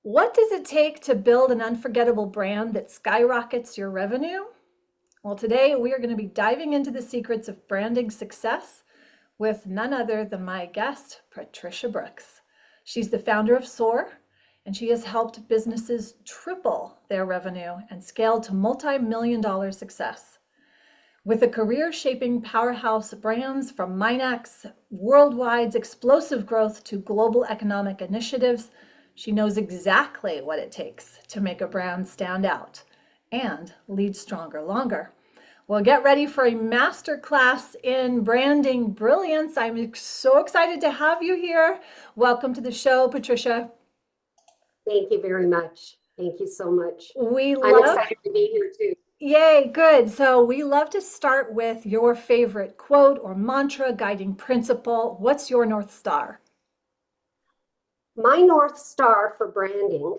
What does it take to build an unforgettable brand that skyrockets your revenue? Well, today we are going to be diving into the secrets of branding success with none other than my guest, Patricia Brooks. She's the founder of Soar, and she has helped businesses triple their revenue and scale to multi-million dollar success. With a career shaping powerhouse brands from Minac's worldwide explosive growth to global economic initiatives, she knows exactly what it takes to make a brand stand out and lead stronger longer. Well, get ready for a masterclass in branding brilliance. I'm so excited to have you here. Welcome to the show, Patricia. Thank you very much. Thank you so much. We I'm love, excited to be here too. yay, good. So we love to start with your favorite quote or mantra, guiding principle. What's your North Star? My North Star for branding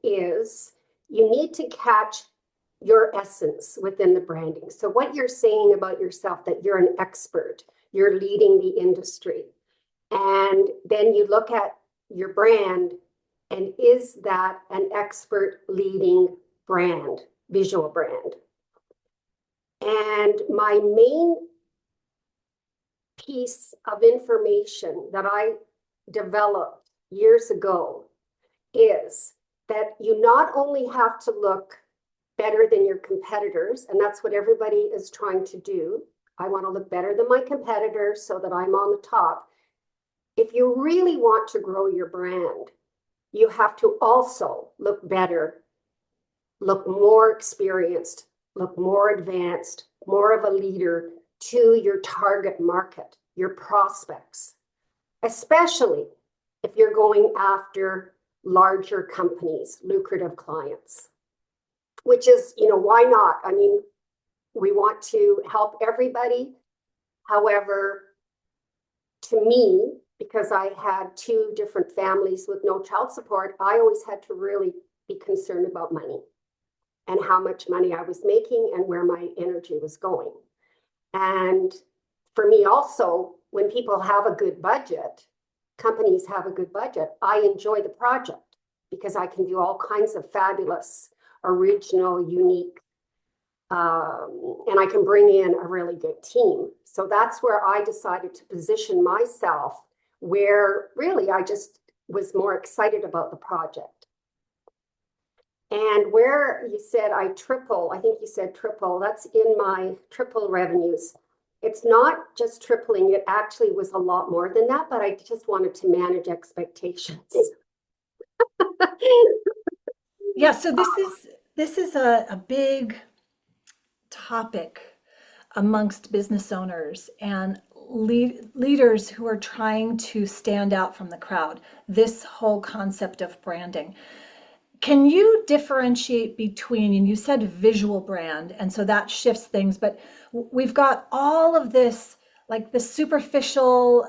is you need to catch your essence within the branding. So, what you're saying about yourself, that you're an expert, you're leading the industry. And then you look at your brand, and is that an expert leading brand, visual brand? And my main piece of information that I developed years ago is that you not only have to look better than your competitors, and that's what everybody is trying to do. I want to look better than my competitors so that I'm on the top. If you really want to grow your brand, you have to also look better, look more experienced, look more advanced, more of a leader to your target market, your prospects, especially if you're going after larger companies, lucrative clients, which is, why not? I mean, we want to help everybody. However, to me, because I had two different families with no child support, I always had to really be concerned about money and how much money I was making and where my energy was going. And for me also, when people have a good budget, companies have a good budget, I enjoy the project because I can do all kinds of fabulous, original, unique, and I can bring in a really good team. So that's where I decided to position myself, where really I just was more excited about the project. And where you said I think you said triple, that's in my triple revenues. It's not just tripling, it actually was a lot more than that, but I just wanted to manage expectations. Yeah, so this is a big topic amongst business owners and leaders who are trying to stand out from the crowd. This whole concept of branding. Can you differentiate between, and you said visual brand, and so that shifts things, but we've got all of this, like the superficial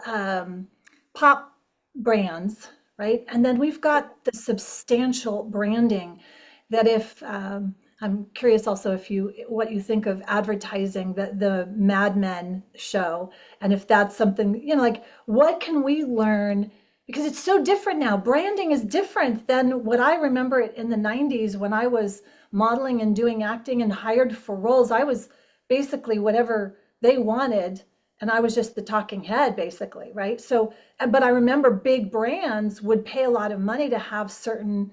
pop brands, right? And then we've got the substantial branding that if, I'm curious also if what you think of advertising, the Mad Men show, and if that's something, like what can we learn? Because it's so different now. Branding is different than what I remember it in the 90s when I was modeling and doing acting and hired for roles. I was basically whatever they wanted, and I was just the talking head, basically, right? So, but I remember big brands would pay a lot of money to have certain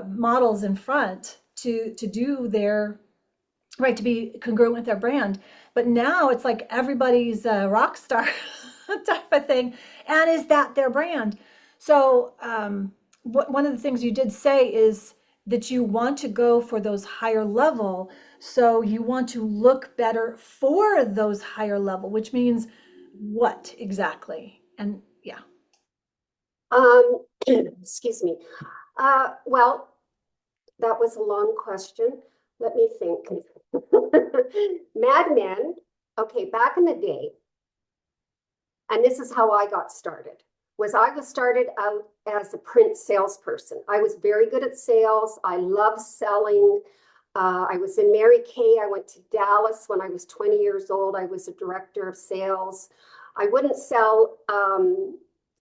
models in front to do their right, to be congruent with their brand. But now it's like everybody's a rock star type of thing. And is that their brand? So, one of the things you did say is that you want to go for those higher level. So you want to look better for those higher level, which means what exactly? And yeah. Excuse me. Well, that was a long question. Let me think. Mad Men, okay, back in the day, and this is how I got started, was I was started out as a print salesperson. I was very good at sales. I love selling. I was in Mary Kay. I went to Dallas when I was 20 years old. I was a director of sales. I wouldn't sell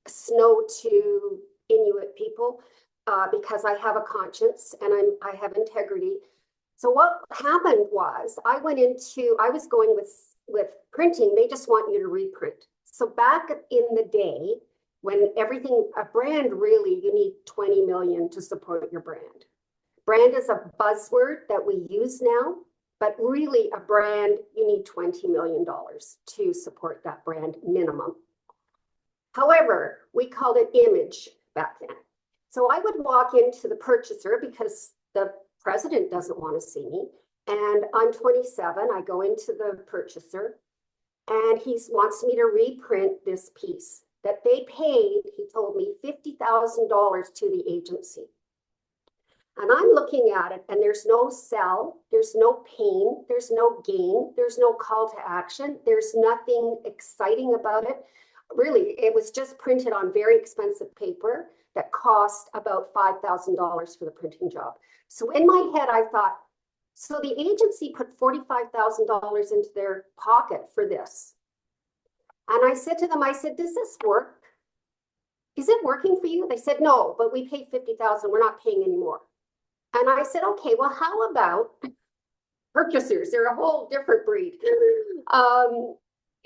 snow to Inuit people, because I have a conscience and I have integrity. So what happened was I was going with printing. They just want you to reprint. So back in the day, when a brand really, you need 20 million to support your brand. Brand is a buzzword that we use now, but really a brand, you need $20 million to support that brand minimum. However, we called it image back then. So I would walk into the purchaser because the president doesn't want to see me. And I'm 27. I go into the purchaser and he wants me to reprint this piece that they paid, he told me, $50,000 to the agency. And I'm looking at it and there's no sell, there's no pain, there's no gain, there's no call to action, there's nothing exciting about it. Really, it was just printed on very expensive paper that cost about $5,000 for the printing job. So in my head, I thought, so the agency put $45,000 into their pocket for this. And I said to them, does this work? Is it working for you? They said, no, but we paid $50,000. We're not paying anymore. And I said, okay, well, how about purchasers? They're a whole different breed.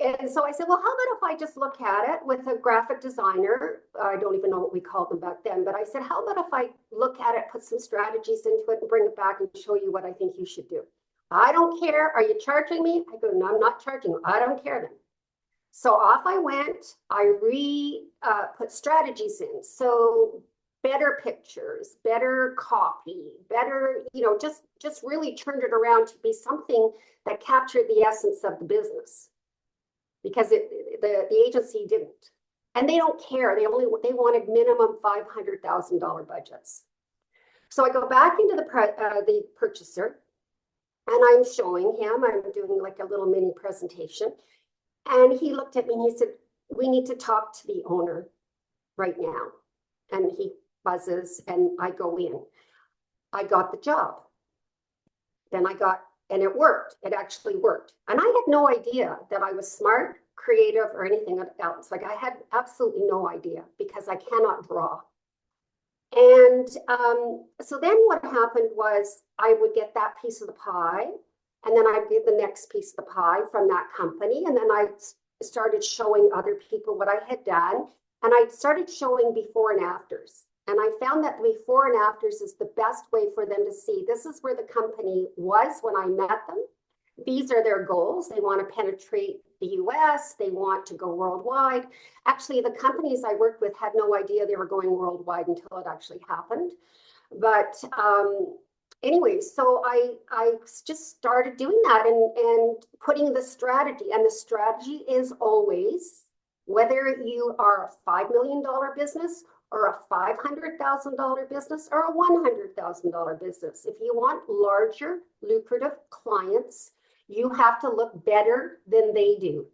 And so I said, well, how about if I just look at it with a graphic designer? I don't even know what we called them back then, but I said, how about if I look at it, put some strategies into it and bring it back and show you what I think you should do? I don't care. Are you charging me? I go, no, I'm not charging you. I don't care then. So off I went. I put strategies in. So better pictures, better copy, better, just really turned it around to be something that captured the essence of the business. Because the agency didn't, and they don't care. They wanted minimum $500,000 budgets. So I go back into the purchaser, and I'm showing him. I'm doing like a little mini presentation, and he looked at me and he said, "We need to talk to the owner right now." And he buzzes, and I go in. I got the job. Then and it worked. It actually worked. And I had no idea that I was smart, creative, or anything else. Like I had absolutely no idea because I cannot draw. And so then what happened was I would get that piece of the pie, and then I'd get the next piece of the pie from that company. And then I started showing other people what I had done. And I started showing before and afters. And I found that before and afters is the best way for them to see this is where the company was when I met them. These are their goals. They want to penetrate the US. They want to go worldwide. Actually, the companies I worked with had no idea they were going worldwide until it actually happened. But anyway, so I just started doing that and putting the strategy. And the strategy is always, whether you are a $5 million business or a $500,000 business or a $100,000 business. If you want larger, lucrative clients, you have to look better than they do.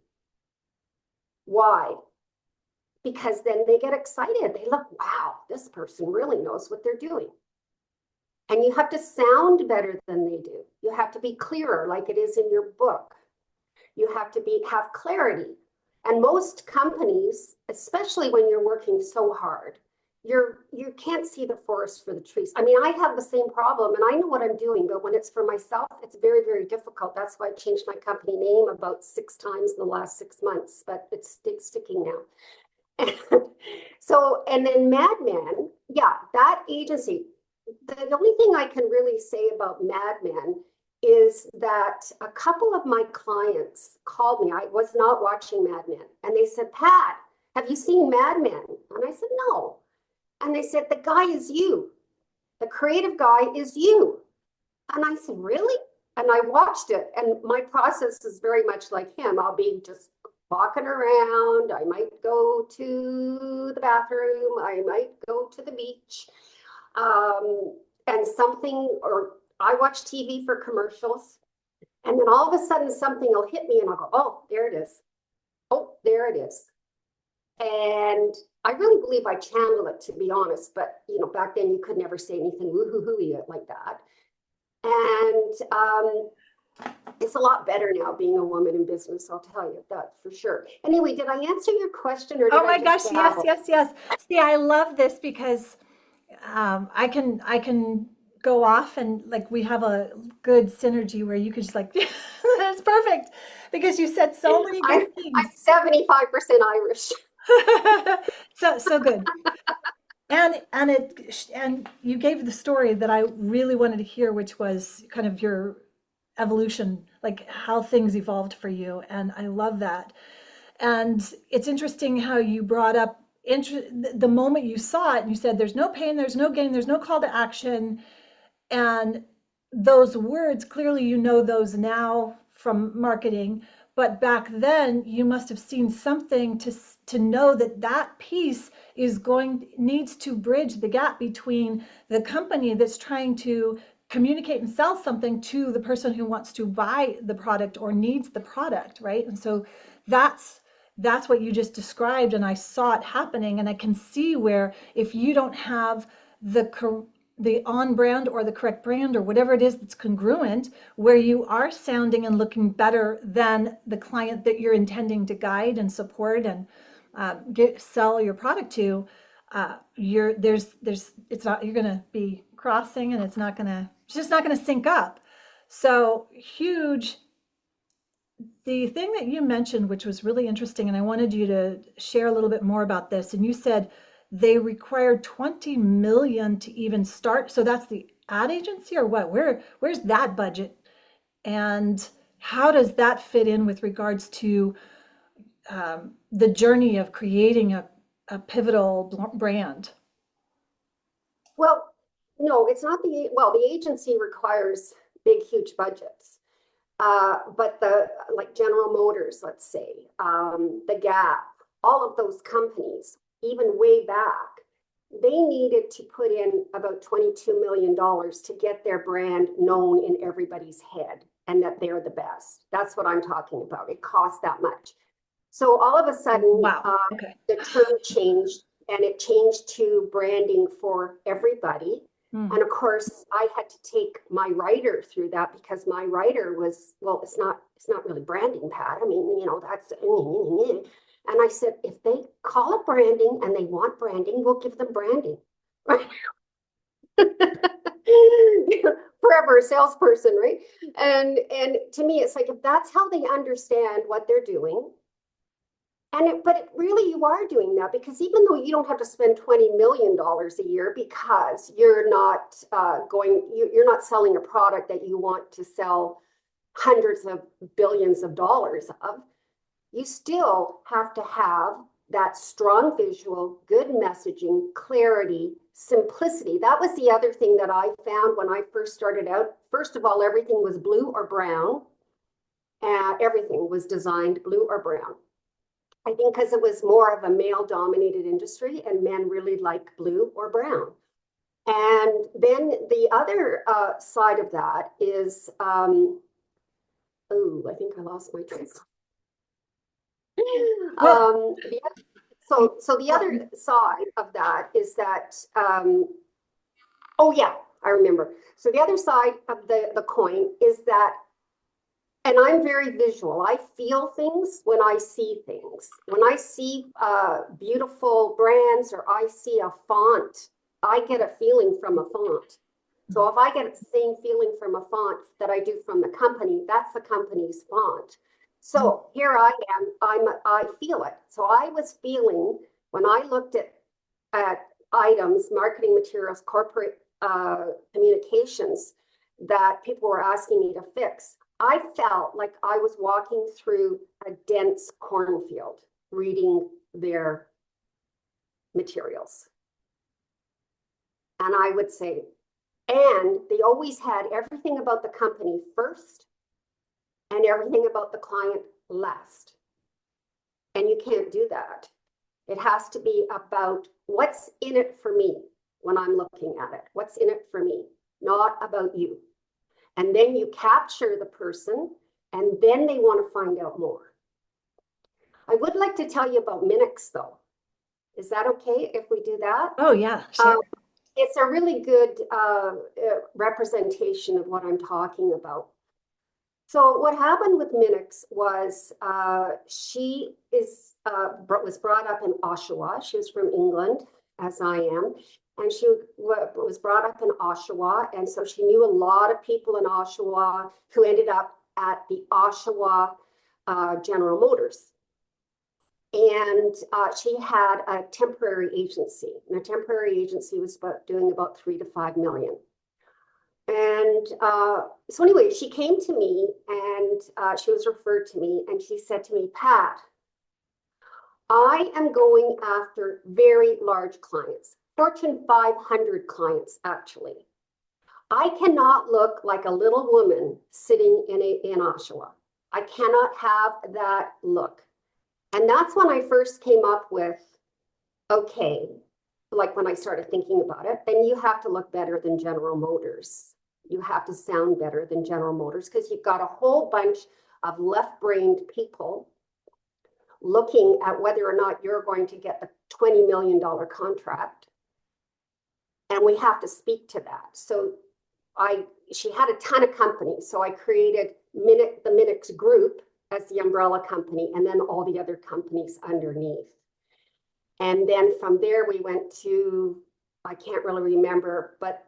Why? Because then they get excited. They look, wow, this person really knows what they're doing. And you have to sound better than they do. You have to be clearer, like it is in your book. You have to have clarity. And most companies, especially when you're working so hard, you can't see the forest for the trees. I mean, I have the same problem and I know what I'm doing, but when it's for myself, it's very, very difficult. That's why I changed my company name about 6 times in the last 6 months, but it's sticking now. And then Mad Men, yeah, that agency, the only thing I can really say about Mad Men is that a couple of my clients called me. I was not watching Mad Men. And they said, Pat, have you seen Mad Men? And I said, no. And they said, the guy is you. The creative guy is you. And I said, really? And I watched it. And my process is very much like him. I'll be just walking around. I might go to the bathroom. I might go to the beach. And or I watch TV for commercials. And then all of a sudden something will hit me and I'll go, oh, there it is. Oh, there it is. And I really believe I channel it, to be honest, but back then you could never say anything woo-hoo-hoo-y like that. And it's a lot better now being a woman in business, I'll tell you that for sure. Anyway, did I answer your question or did Oh my I just gosh, yes. See, I love this because I can go off and like we have a good synergy where you could just like that's perfect because you said so many I'm good things. 75% Irish. So good. And you gave the story that I really wanted to hear, which was kind of your evolution, like how things evolved for you, and I love that. And it's interesting how you brought up the moment you saw it and you said there's no pain, there's no gain, there's no call to action. And those words, clearly you know those now from marketing, but back then you must have seen something to know that that piece is going needs to bridge the gap between the company that's trying to communicate and sell something to the person who wants to buy the product or needs the product, right? And so that's that's what you just described, and I saw it happening, and I can see where if you don't have the on brand or the correct brand or whatever it is that's congruent, where you are sounding and looking better than the client that you're intending to guide and support and sell your product to, there's it's not you're going to be crossing and it's just not going to sync up. So huge. The thing that you mentioned, which was really interesting, and I wanted you to share a little bit more about this, and you said they required 20 million to even start. So that's the ad agency or what? Where's that budget? And how does that fit in with regards to the journey of creating a pivotal brand? Well, no, it's not well, the agency requires big, huge budgets. But like General Motors, let's say, the Gap, all of those companies, even way back, they needed to put in about $22 million to get their brand known in everybody's head and that they're the best. That's what I'm talking about. It costs that much. So all of a sudden, Wow. Okay. the term changed and it changed to branding for everybody. Hmm. And of course, I had to take my writer through that because my writer was, well, it's not really branding, Pat. I mean, that's, and I said, if they call it branding and they want branding, we'll give them branding. Right? Forever a salesperson, right? And to me, it's like if that's how they understand what they're doing, but it really you are doing that because even though you don't have to spend $20 million a year because you're not you're not selling a product that you want to sell hundreds of billions of dollars of, you still have to have that strong visual, good messaging, clarity, simplicity. That was the other thing that I found when I first started out. First of all, everything was blue or brown. Everything was designed blue or brown. I think because it was more of a male-dominated industry and men really like blue or brown. And then the other side of that is, oh, I think I lost my train. Well, So the other side of that is that, oh yeah, I remember. So the other side of the coin is that, and I'm very visual. I feel things when I see things. When I see beautiful brands or I see a font, I get a feeling from a font. So if I get the same feeling from a font that I do from the company, that's the company's font. So here I am, I feel it. So I was feeling when I looked at items, marketing materials, corporate communications that people were asking me to fix, I felt like I was walking through a dense cornfield reading their materials. And I would say, and they always had everything about the company first and everything about the client last. And you can't do that. It has to be about what's in it for me when I'm looking at it. What's in it for me, not about you. And then you capture the person, and then they want to find out more. I would like to tell you about Minac, though. Is that okay if we do that? oh yeah, sure. It's a really good representation of what I'm talking about. So what happened with Minac was she was brought up in Oshawa. She was from England, as I am. and she was brought up in Oshawa, and so she knew a lot of people in Oshawa who ended up at the Oshawa General Motors. And she had a temporary agency, and a temporary agency was doing about 3 to 5 million. And so anyway, she came to me, and she was referred to me, and she said to me, Pat, I am going after very large clients, Fortune 500 clients, actually. I cannot look like a little woman sitting in Oshawa. I cannot have that look. And that's when I first came up with, okay, like when I started thinking about it, then you have to look better than General Motors. You have to sound better than General Motors because you've got a whole bunch of left-brained people looking at whether or not you're going to get the $20 million contract. And we have to speak to that. So she had a ton of companies. So I created the Minac group as the umbrella company, and then all the other companies underneath. And then from there, we went to, I can't really remember, but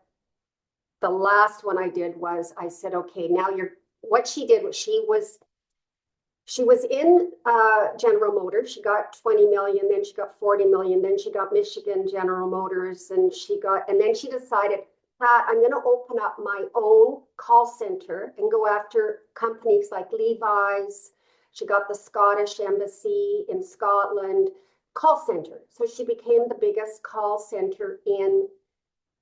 the last one I did was, I said, okay, now what she did was she was in General Motors. She got 20 million, then she got 40 million, then she got Michigan General Motors, and then she decided, Pat, I'm going to open up my own call center and go after companies like Levi's. She got the Scottish Embassy in Scotland call center. So she became the biggest call center in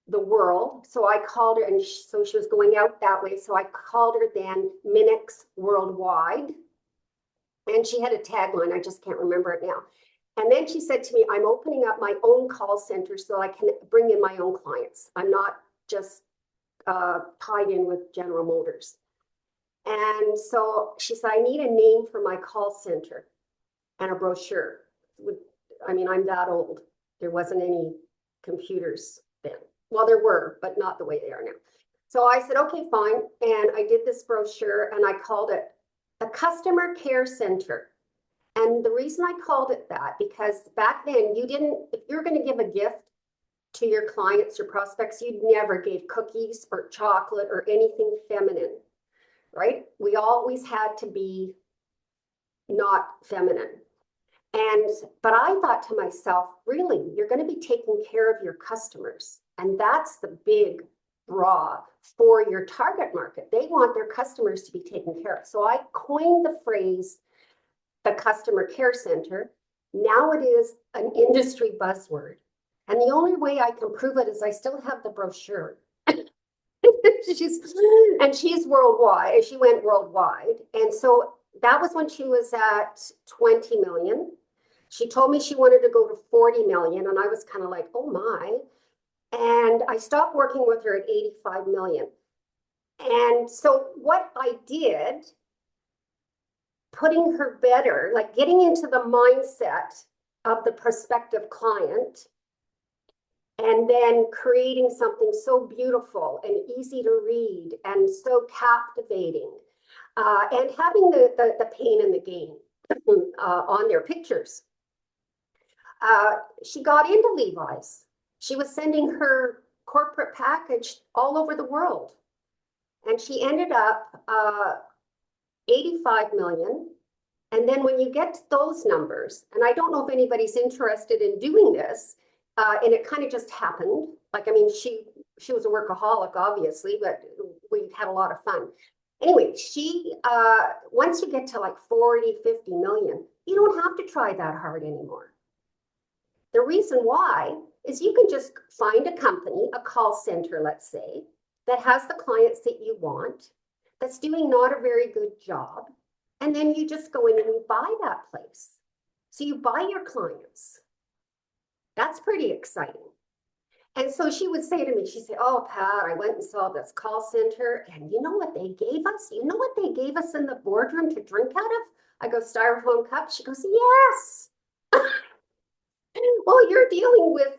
the world. So I called her, and so she was going out that way. So I called her then Minac Worldwide. And she had a tagline, I just can't remember it now. And then she said to me, I'm opening up my own call center so I can bring in my own clients. I'm not just tied in with General Motors. And so she said, I need a name for my call center and a brochure. I mean, I'm that old. There wasn't any computers then. Well, there were, but not the way they are now. So I said, okay, fine. And I did this brochure, and I called it a customer care center. And the reason I called it that, because back then if you're going to give a gift to your clients or prospects, you never gave cookies or chocolate or anything feminine, right? We always had to be not feminine. But I thought to myself, really, you're going to be taking care of your customers. And that's the big draw for your target market. They want their customers to be taken care of. So I coined the phrase, the customer care center. Now it is an industry buzzword. And the only way I can prove it is I still have the brochure. she's worldwide. She went worldwide. And so that was when she was at 20 million. She told me she wanted to go to 40 million. And I was kind of like, oh my. And I stopped working with her at 85 million. And so what I did, putting her better, like getting into the mindset of the prospective client, and then creating something so beautiful and easy to read and so captivating, and having the pain and the gain on their pictures. She got into Levi's. She was sending her corporate package all over the world. And she ended up 85 million. And then when you get to those numbers, and I don't know if anybody's interested in doing this, and it kind of just happened. Like, I mean, she was a workaholic, obviously, but we had a lot of fun. Anyway, once you get to like 40, 50 million, you don't have to try that hard anymore. The reason why is you can just find a company, a call center, let's say, that has the clients that you want, that's doing not a very good job, and then you just go in and you buy that place. So you buy your clients. That's pretty exciting. And so she would say to me, she'd say, oh, Pat, I went and saw this call center, and you know what they gave us? You know what they gave us in the boardroom to drink out of? I go, styrofoam cups? She goes, yes. Well, you're dealing with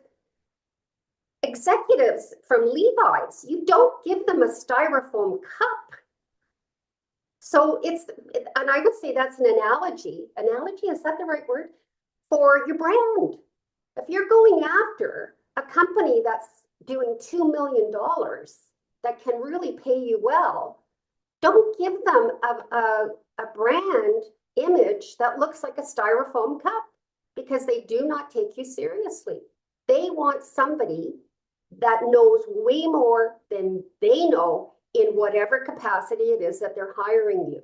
executives from Levi's. You don't give them a styrofoam cup. So and I would say that's an analogy. Analogy, is that the right word? For your brand. If you're going after a company that's doing $2 million that can really pay you well, don't give them a brand image that looks like a styrofoam cup, because they do not take you seriously. They want somebody that knows way more than they know in whatever capacity it is that they're hiring you.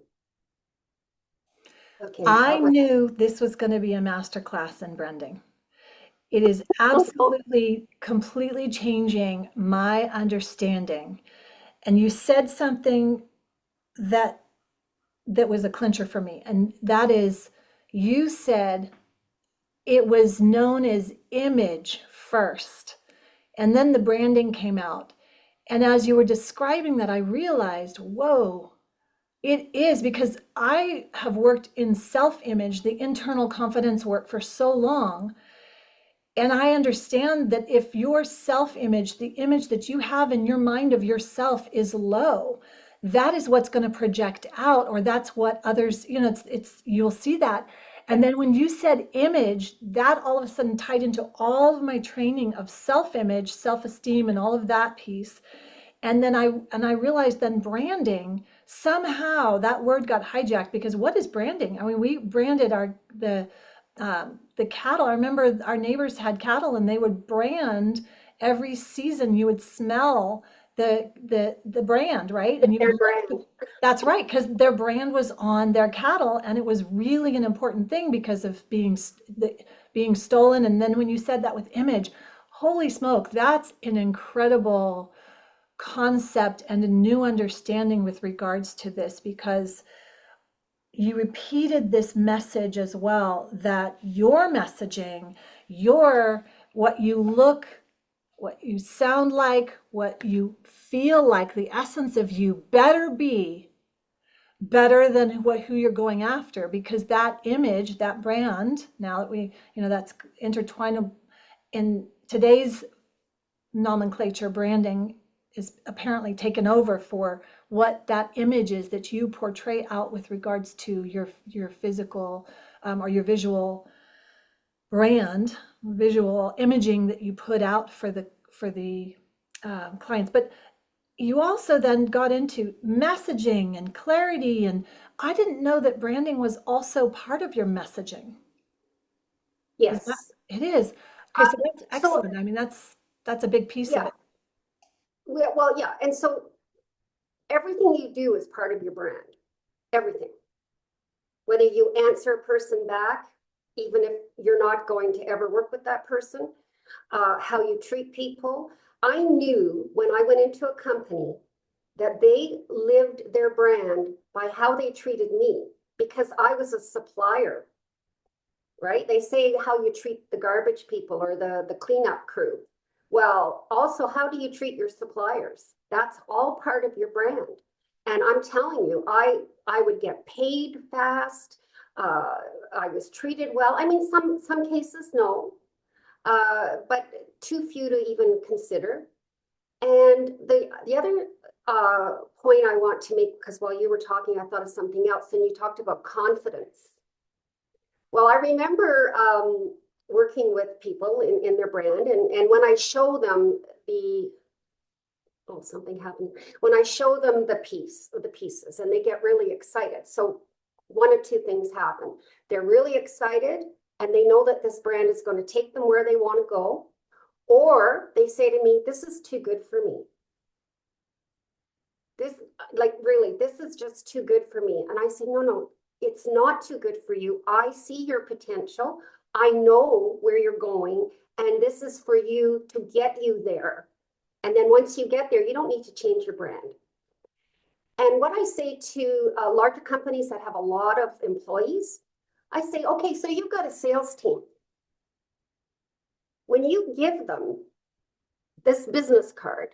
Okay, I that was knew this was going to be a masterclass in branding. It is absolutely, completely changing my understanding. And you said something that was a clincher for me, and that is, you said it was known as image first, and then the branding came out. And as you were describing that, I realized, whoa, it is, because I have worked in self-image, the internal confidence work, for so long. And I understand that if your self-image, the image that you have in your mind of yourself, is low, that is what's going to project out, or that's what others, it's you'll see that. And then when you said image, that all of a sudden tied into all of my training of self-image, self-esteem, and all of that piece. And then I realized then branding, somehow that word got hijacked, because what is branding? I mean, we branded the cattle. I remember our neighbors had cattle, and they would brand every season. You would smell the brand, right? And you would their look. brand. That's right, because their brand was on their cattle, and it was really an important thing because of being stolen. And then when you said that with image, holy smoke, that's an incredible concept and a new understanding with regards to this, because you repeated this message as well, that your messaging, your what you look, what you sound like, what you feel like, the essence of you better be better than who you're going after, because that image, that brand, now that that's intertwined in today's nomenclature. Branding is apparently taken over for what that image is that you portray out with regards to your physical, or your visual brand, visual imaging that you put out for the clients. But you also then got into messaging and clarity, and I didn't know that branding was also part of your messaging. Is that Yes. it is? Okay, so that's So excellent. I mean, that's a big piece of yeah, it. well, yeah, and so everything you do is part of your brand. Everything. Whether you answer a person back, even if you're not going to ever work with that person, how you treat people. I knew when I went into a company that they lived their brand by how they treated me, because I was a supplier, right? They say how you treat the garbage people or the cleanup crew. Well, also, how do you treat your suppliers? That's all part of your brand. And I'm telling you, I would get paid fast. Uh, I was treated well. I mean, some cases, no, but too few to even consider. And the other point I want to make, because while you were talking, I thought of something else, and you talked about confidence. Well, I remember working with people in their brand, and when I show them something happened. When I show them the pieces, and they get really excited. So one of two things happen. They're really excited, and they know that this brand is going to take them where they want to go, or they say to me, "This is too good for me. This, like, really, this is just too good for me." And I say, no, it's not too good for you. I see your potential. I know where you're going, and this is for you to get you there. And then once you get there, you don't need to change your brand. And what I say to larger companies that have a lot of employees, I say, okay, so you've got a sales team. When you give them this business card,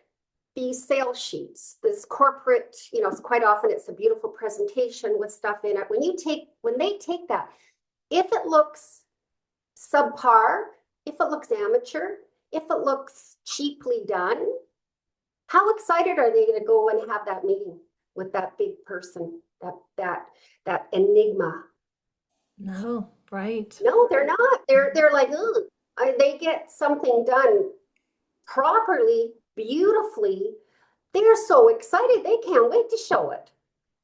these sales sheets, this corporate, quite often it's a beautiful presentation with stuff in it. When they take that, if it looks subpar, if it looks amateur, if it looks cheaply done, how excited are they to go and have that meeting with that big person, that enigma? No, right. No, they're not. They're like, ugh. They get something done properly, beautifully, they're so excited. They can't wait to show it.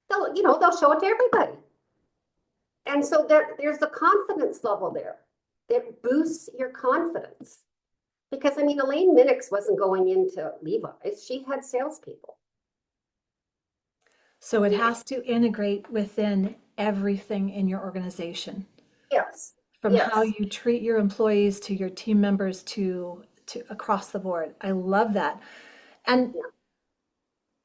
They'll show it to everybody. And so there's a confidence level there that boosts your confidence. Because I mean, Elaine Minac wasn't going into Levi's. She had salespeople. So it has to integrate within everything in your organization, Yes, from how yes. you treat your employees to your team members to across the board. I love that. And Yeah.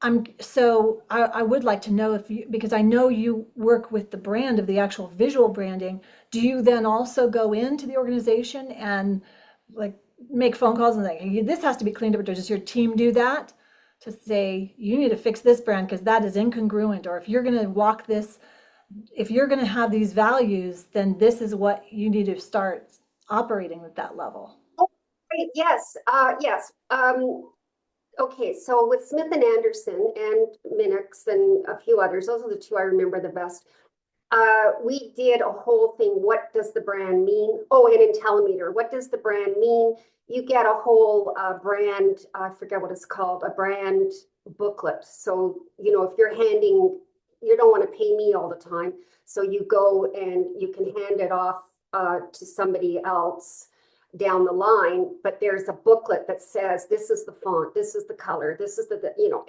I would like to know if you, because I know you work with the brand of the actual visual branding, do you then also go into the organization and like make phone calls and like, "Hey, this has to be cleaned up," or does your team do that to say, you need to fix this brand because that is incongruent, or if you're going to walk this, if you're going to have these values, then this is what you need to start operating at that level. Oh, great. Yes, yes. Okay, so with Smith and Anderson and Minax and a few others, those are the two I remember the best. We did a whole thing. What does the brand mean? Oh, and in Telemeter, what does the brand mean? You get a whole brand, I forget what it's called, a brand booklet. So, if you're you don't want to pay me all the time. So you go and you can hand it off to somebody else down the line, but there's a booklet that says, this is the font, this is the color, this is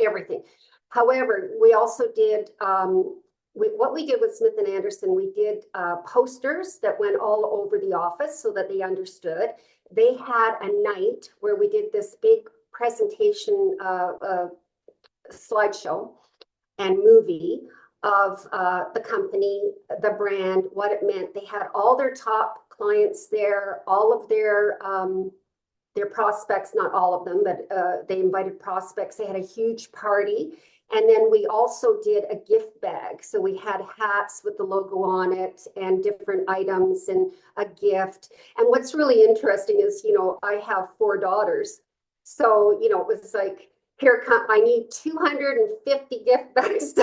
everything. However, we also did, what we did with Smith and Anderson, we did posters that went all over the office so that they understood. They had a night where we did this big presentation slideshow and movie of the company, the brand, what it meant. They had all their top clients there, all of their prospects, not all of them, but they invited prospects. They had a huge party. And then we also did a gift bag. So we had hats with the logo on it and different items and a gift. And what's really interesting is, I have 4 daughters. So, it was like, here come, I need 250 gift bags.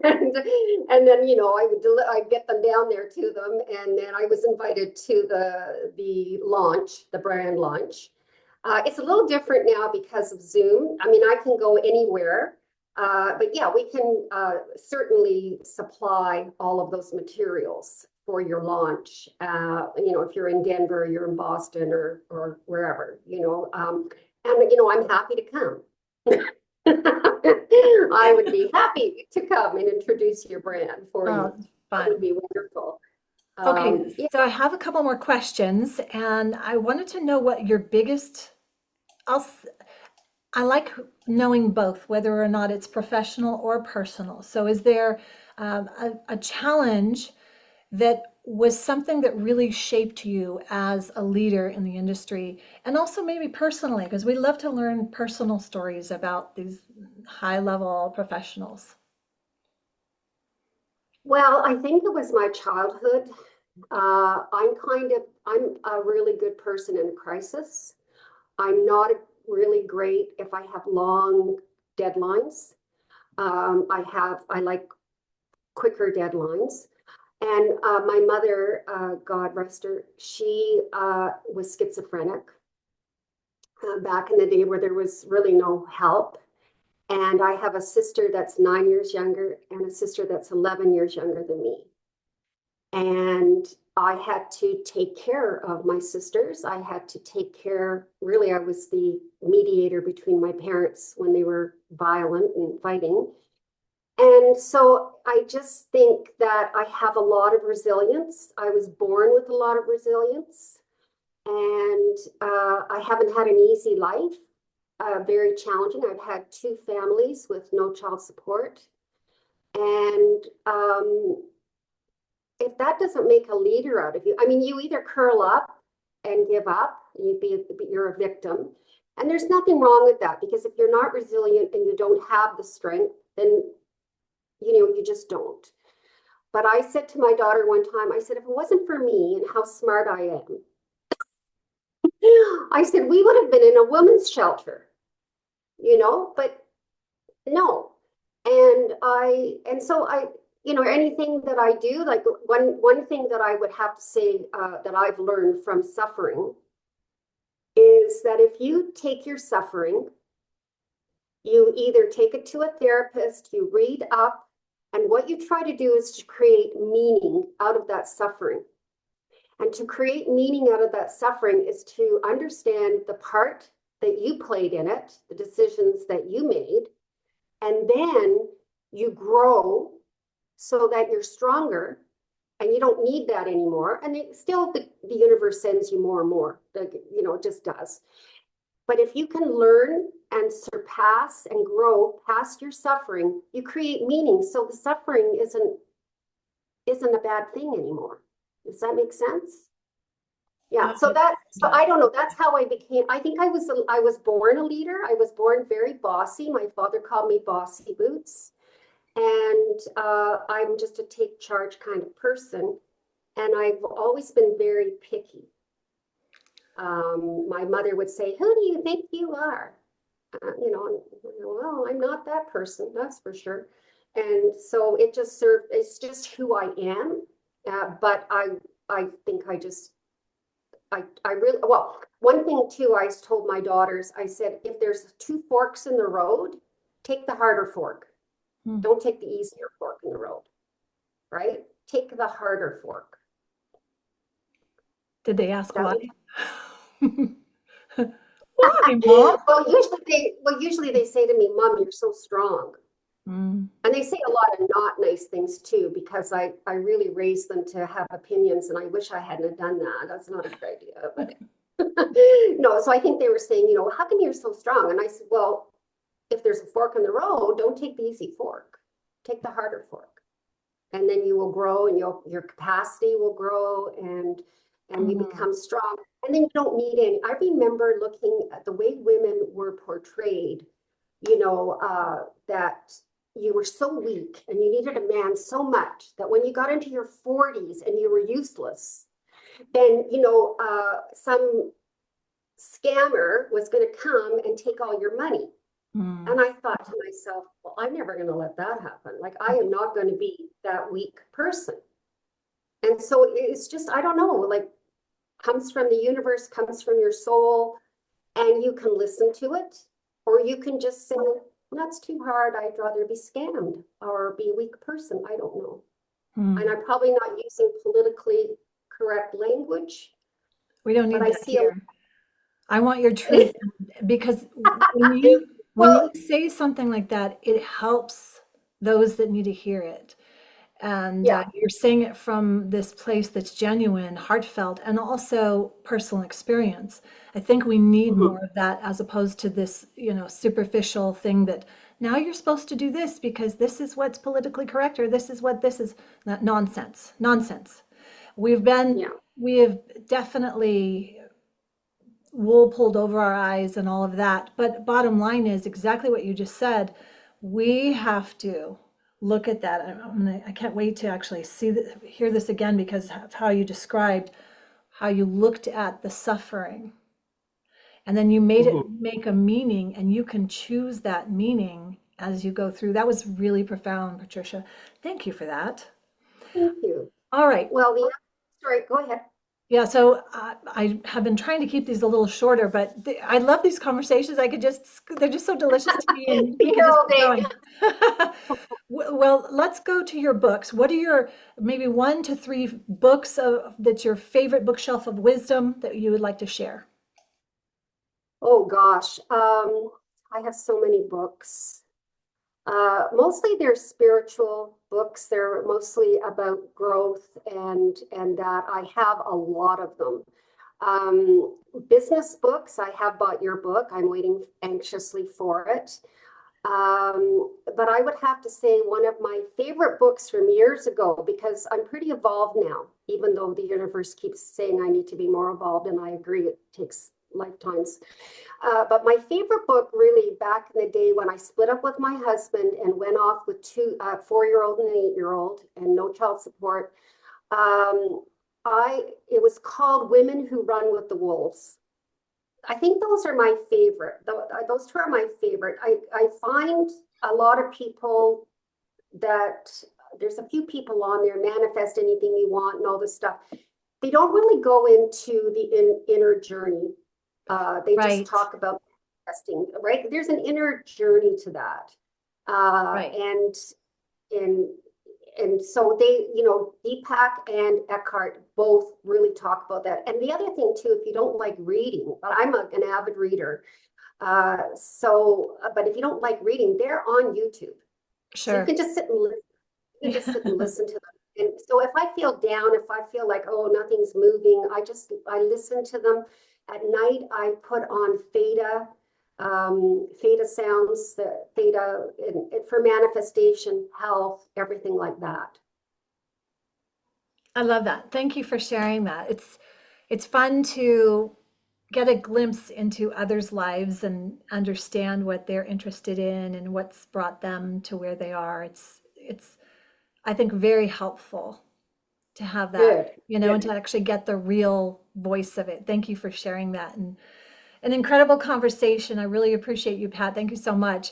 And then I'd get them down there to them, and then I was invited to the brand launch. It's a little different now because of Zoom. I mean, I can go anywhere, but yeah, we can certainly supply all of those materials for your launch. If you're in Denver, you're in Boston, or wherever, and I'm happy to come. I would be happy to come and introduce your brand for you. Oh, That would fun. be wonderful. Okay, Yeah. so I have a couple more questions, and I wanted to know what your biggest, I'll, s- I like knowing both, whether or not it's professional or personal. So is there a challenge that was something that really shaped you as a leader in the industry, and also maybe personally, because we love to learn personal stories about these high-level professionals. Well, I think it was my childhood. I'm a really good person in a crisis. I'm not really great if I have long deadlines. I like quicker deadlines. And my mother, God rest her, she was schizophrenic back in the day where there was really no help. And I have a sister that's 9 years younger and a sister that's 11 years younger than me. And I had to take care of my sisters. I had to take care, really, I was the mediator between my parents when they were violent and fighting. And so I just think that I have a lot of resilience. I was born with a lot of resilience. And I haven't had an easy life, very challenging. I've had 2 families with no child support. And if that doesn't make a leader out of you, I mean, you either curl up and give up, and you're a victim. And there's nothing wrong with that, because if you're not resilient and you don't have the strength, then you just don't. But I said to my daughter one time, I said, if it wasn't for me and how smart I am, I said, we would have been in a women's shelter, but no. And so anything that I do, like one thing that I would have to say that I've learned from suffering is that if you take your suffering, you either take it to a therapist, you read up, and what you try to do is to create meaning out of that suffering. And to create meaning out of that suffering is to understand the part that you played in it, the decisions that you made, and then you grow so that you're stronger and you don't need that anymore. And still, the universe sends you more and more, like, it just does. But if you can learn and surpass and grow past your suffering, you create meaning. So the suffering isn't a bad thing anymore. Does that make sense? Yeah. So I don't know. That's how I became. I think I was born a leader. I was born very bossy. My father called me bossy boots. And I'm just a take charge kind of person. And I've always been very picky. My mother would say, "Who do you think you are?" Well, I'm not that person, that's for sure. And so it's just who I am. But I think I really, well, one thing too, I told my daughters, I said, if there's two forks in the road, take the harder fork. Don't take the easier fork in the road, right? Take the harder fork. Did they ask That why? was- Why, Mom? Usually they say to me, "Mom, you're so strong." Mm. And they say a lot of not nice things too, because I really raised them to have opinions, and I wish I hadn't done that. That's not a good idea, but no. So I think they were saying, how come you're so strong? And I said, well, if there's a fork in the road, don't take the easy fork. Take the harder fork, and then you will grow, and your capacity will grow, and you become strong. And then you don't need any. I remember looking at the way women were portrayed, that you were so weak and you needed a man so much that when you got into your 40s and you were useless, then, some scammer was going to come and take all your money. And I thought to myself, well, I'm never going to let that happen. Like, I am not going to be that weak person. And so it's just, I don't know, like, comes from the universe, comes from your soul, and you can listen to it, or you can just say, that's too hard. I'd rather be scammed or be a weak person. I don't know. And I'm probably not using politically correct language, We don't need but I that see here. I want your truth, because when you well, say something like that, it helps those that need to hear it. And yeah. you're saying it from this place that's genuine, heartfelt, and also personal experience. I think we need Mhm. more of that, as opposed to this, superficial thing that now you're supposed to do this because this is what's politically correct, or this is what this is. Nonsense, nonsense. Yeah. We have definitely wool pulled over our eyes and all of that. But bottom line is exactly what you just said. We have to look at that. I can't wait to actually hear this again, because of how you described how you looked at the suffering, and then you made it Mhm. make a meaning, and you can choose that meaning as you go through. That was really profound, Patricia. Thank you for that. Thank you. All right. Well, sorry, go ahead. Yeah, so I have been trying to keep these a little shorter, but I love these conversations. They're just so delicious to me, and Be we can here just all keep day. going. Well, let's go to your books. What are your maybe 1 to 3 books that's your favorite bookshelf of wisdom that you would like to share? Oh gosh. I have so many books. Mostly they're spiritual books. They're mostly about growth, and that I have a lot of them. Business books, I have bought your book. I'm waiting anxiously for it. But I would have to say one of my favorite books from years ago, because I'm pretty evolved now, even though the universe keeps saying I need to be more evolved, and I agree, it takes lifetimes. But my favorite book, really, back in the day when I split up with my husband and went off with two, 4-year-old and an 8-year-old, and no child support, um, it was called Women Who Run with the Wolves. I think those are my favorite. Those two are my favorite. I find a lot of people that there's a few people on there, manifest anything you want and all this stuff. They don't really go into the inner journey They just Right. talk about testing, right? There's an inner journey to that. Right. And in and so they, Deepak and Eckhart both really talk about that. And the other thing too, if you don't like reading, but an avid reader. But if you don't like reading, they're on YouTube. So you Sure. can just sit and listen. You can just sit and listen to them. And so if I feel down, if I feel like, oh, nothing's moving, I listen to them. At night, I put on theta sounds, the theta for manifestation, health, everything like that. I love that. Thank you for sharing that. It's fun to get a glimpse into others' lives and understand what they're interested in and what's brought them to where they are. It's I think very helpful to have that, Good, and good. to actually get the real voice of it. Thank you for sharing that, and an incredible conversation. I really appreciate you, Pat. Thank you so much.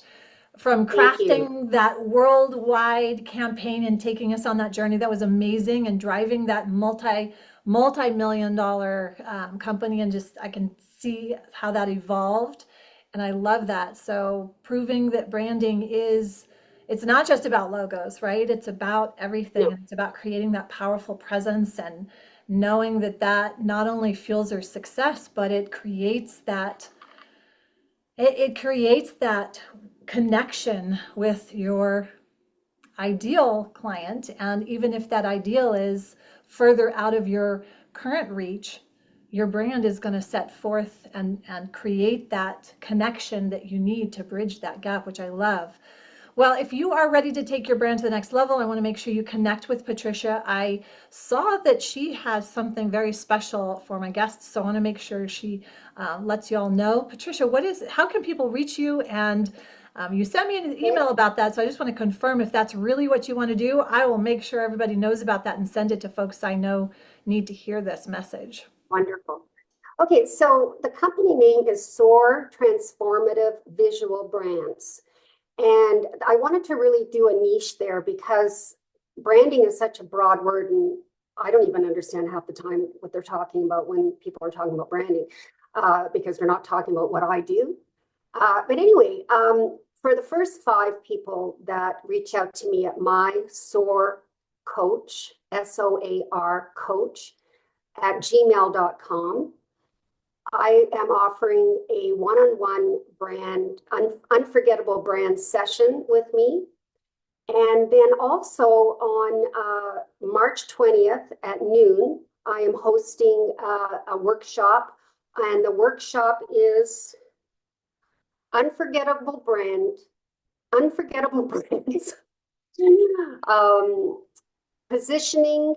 From Thank you. crafting that worldwide campaign and taking us on that journey, that was amazing, and driving that multi-million dollar company, and just I can see how that evolved, and I love that. So proving that branding is, it's not just about logos, right? It's about everything, No, and it's about creating that powerful presence, and knowing that that not only fuels their success, but it creates that connection with your ideal client. And even if that ideal is further out of your current reach, your brand is going to set forth and create that connection that you need to bridge that gap, which I love. Well, if you are ready to take your brand to the next level, I want to make sure you connect with Patricia. I saw that she has something very special for my guests, so I want to make sure she lets you all know. Patricia, how can people reach you? And you sent me an okay, email about that, so I just want to confirm if that's really what you want to do. I will make sure everybody knows about that and send it to folks I know need to hear this message. wonderful. Okay, so the company name is Soar Transformative Visual Brands. And I wanted to really do a niche there because branding is such a broad word, and I don't even understand half the time what they're talking about when people are talking about branding, because they're not talking about what I do. But anyway, for the first 5 people that reach out to me at my SOAR coach, SOAR coach, at gmail.com, I am offering a one-on-one unforgettable brand session with me. And then also on March 20th at noon, I am hosting a workshop, and the workshop is unforgettable brand, unforgettable brands, um, positioning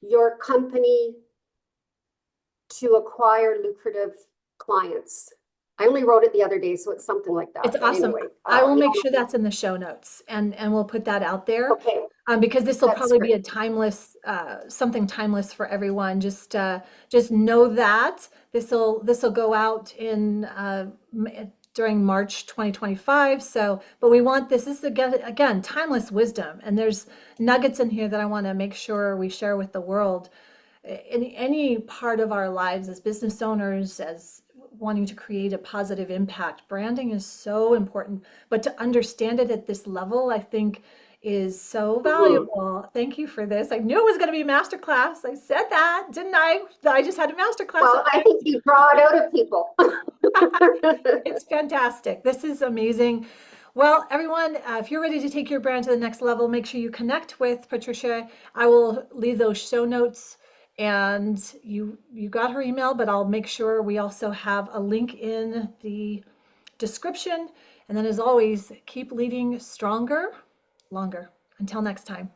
your company to acquire lucrative clients. I only wrote it the other day, so it's something like It's that. But awesome. anyway, I will make sure that's in the show notes, and we'll put that out there, okay, because this will that's probably be great. a something timeless for everyone. Just know that this will go out in during March 2025. So, but this is again timeless wisdom, and there's nuggets in here that I want to make sure we share with the world in any part of our lives as business owners, as wanting to create a positive impact. Branding is so important, but to understand it at this level, I think is so Mhm. valuable. Thank you for this. I knew it was going to be a masterclass. I said that, didn't I? I just had a masterclass Well, at I the think you draw it out of people. end. It's fantastic. This is amazing. Well, everyone, if you're ready to take your brand to the next level, make sure you connect with Patricia. I will leave those show notes, and you got her email, but I'll make sure we also have a link in the description. And then, as always, keep leading stronger, longer. Until next time.